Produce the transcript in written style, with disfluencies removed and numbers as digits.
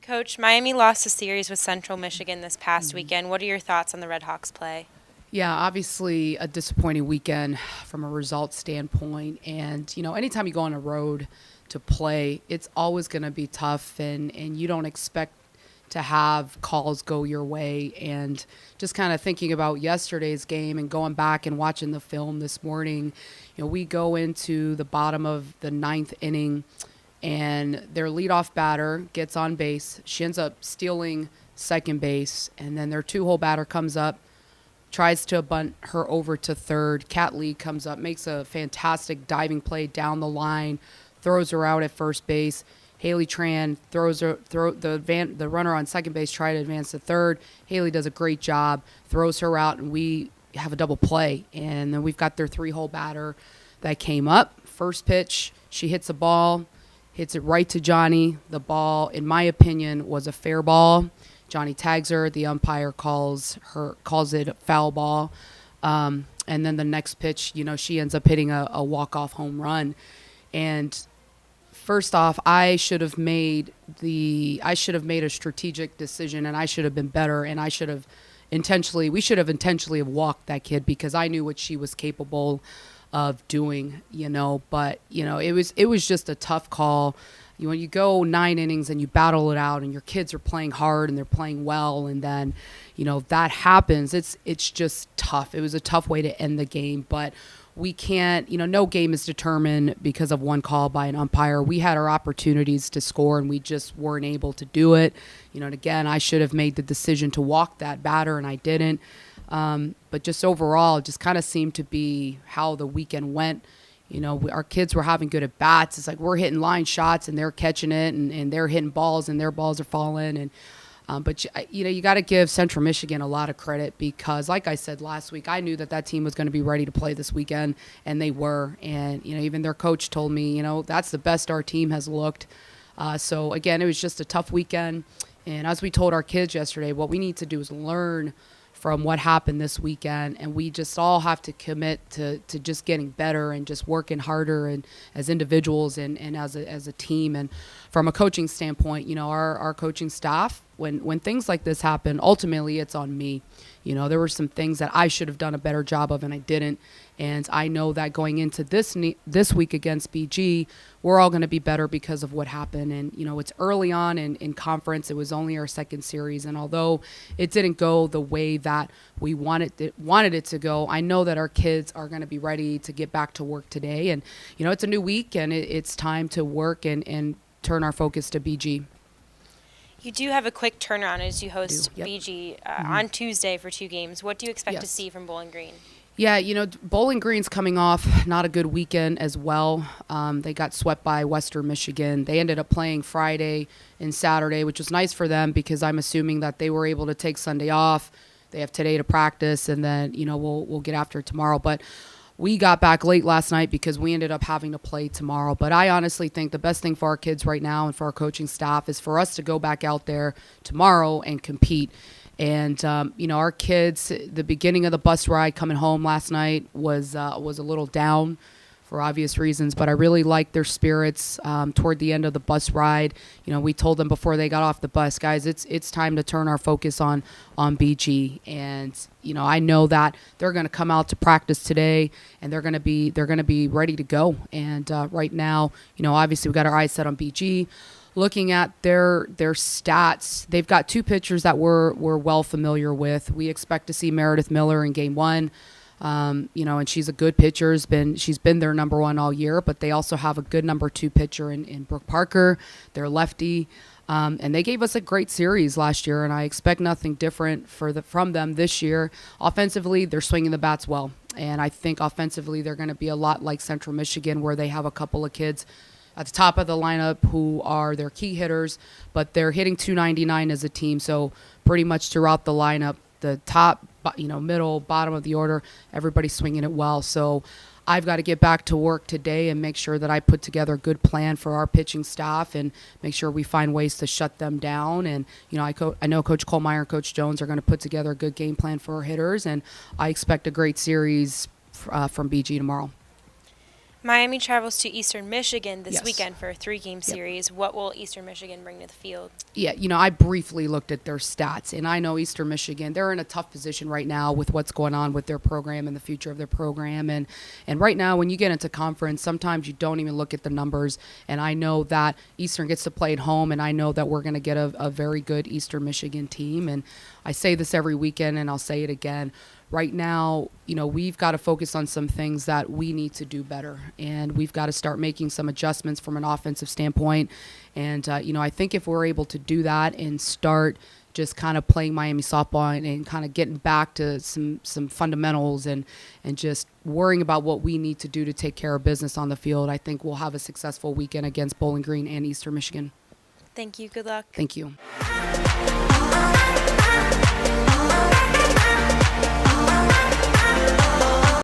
Coach, Miami lost a series with Central Michigan this past weekend. What are your thoughts on the Red Hawks play? Yeah, obviously a disappointing weekend from a result standpoint. And, anytime you go on a road to play, it's always going to be tough, and you don't expect to have calls go your way. And just kind of thinking about yesterday's game and going back and watching the film this morning, we go into the bottom of the ninth inning and their leadoff batter gets on base. She ends up stealing second base, and then their two-hole batter comes up, tries to bunt her over to third. Kat Lee comes up, makes a fantastic diving play down the line, throws her out at first base. Haley Tran the runner on second base, try to advance to third. Haley does a great job, throws her out, and we have a double play. And then we've got their three-hole batter that came up. First pitch, she hits a ball, hits it right to Johnny. The ball, in my opinion, was a fair ball. Johnny tags her. The umpire calls it a foul ball. And then the next pitch, she ends up hitting a walk-off home run. And first off, I should have made a strategic decision, and I should have been better, and we should have intentionally have walked that kid, because I knew what she was capable of doing, but it was just a tough call. When you go 9 innings and you battle it out, and your kids are playing hard and they're playing well, and then that happens, it's just tough. It was a tough way to end the game, but we can't, no game is determined because of one call by an umpire. We had our opportunities to score, and we just weren't able to do it. And again, I should have made the decision to walk that batter, and I didn't. But just overall, it just kind of seemed to be how the weekend went. Our kids were having good at bats. It's like we're hitting line shots and they're catching it, and they're hitting balls and their balls are falling. And but you got to give Central Michigan a lot of credit, because, like I said last week, I knew that team was going to be ready to play this weekend, and they were. And even their coach told me, that's the best our team has looked. So again, it was just a tough weekend. And as we told our kids yesterday, what we need to do is learn from what happened this weekend, and we just all have to commit to just getting better and just working harder, and as individuals and as a team. And from a coaching standpoint, our coaching staff, when things like this happen, ultimately it's on me. There were some things that I should have done a better job of, and I didn't. And I know that going into this week against BG, we're all going to be better because of what happened. And, it's early on in conference. It was only our second series. And although it didn't go the way that we wanted it to go, I know that our kids are going to be ready to get back to work today. And, it's a new week, and it's time to work and turn our focus to BG. You do have a quick turnaround as you host Yep. BG on Tuesday for 2 games. What do you expect to Yes. see from Bowling Green? Yeah, Bowling Green's coming off not a good weekend as well. They got swept by Western Michigan. They ended up playing Friday and Saturday, which was nice for them, because I'm assuming that they were able to take Sunday off. They have today to practice, and then we'll get after it tomorrow. But we got back late last night because we ended up having to play tomorrow. But I honestly think the best thing for our kids right now and for our coaching staff is for us to go back out there tomorrow and compete. And, our kids, the beginning of the bus ride coming home last night was a little down for obvious reasons, but I really liked their spirits toward the end of the bus ride. We told them before they got off the bus, guys, it's time to turn our focus on BG. And, I know that they're going to come out to practice today, and they're going to be ready to go. And right now, obviously we got our eyes set on BG. Looking at their stats, they've got 2 pitchers that we're well familiar with. We expect to see Meredith Miller in game 1. And she's a good pitcher. She's been their number 1 all year, but they also have a good number 2 pitcher in Brooke Parker, their lefty. And they gave us a great series last year, and I expect nothing different from them this year. Offensively, they're swinging the bats well, and I think offensively they're going to be a lot like Central Michigan, where they have a couple of kids at the top of the lineup who are their key hitters, but they're hitting .299 as a team. So pretty much throughout the lineup, the top, middle, bottom of the order, everybody's swinging it well. So I've got to get back to work today and make sure that I put together a good plan for our pitching staff and make sure we find ways to shut them down. And, I know Coach Kohlmeyer and Coach Jones are going to put together a good game plan for our hitters, and I expect a great series from BG tomorrow. Miami travels to Eastern Michigan this Yes. weekend for a 3-game series. What will Eastern Michigan bring to the field? Yeah, I briefly looked at their stats, and I know Eastern Michigan, they're in a tough position right now with what's going on with their program and the future of their program. And right now, when you get into conference, sometimes you don't even look at the numbers. And I know that Eastern gets to play at home, and I know that we're going to get a very good Eastern Michigan team. And I say this every weekend, and I'll say it again. Right now, we've got to focus on some things that we need to do better, and we've got to start making some adjustments from an offensive standpoint. And, I think if we're able to do that and start just kind of playing Miami softball and kind of getting back to some fundamentals and just worrying about what we need to do to take care of business on the field, I think we'll have a successful weekend against Bowling Green and Eastern Michigan. Thank you. Good luck. Thank you.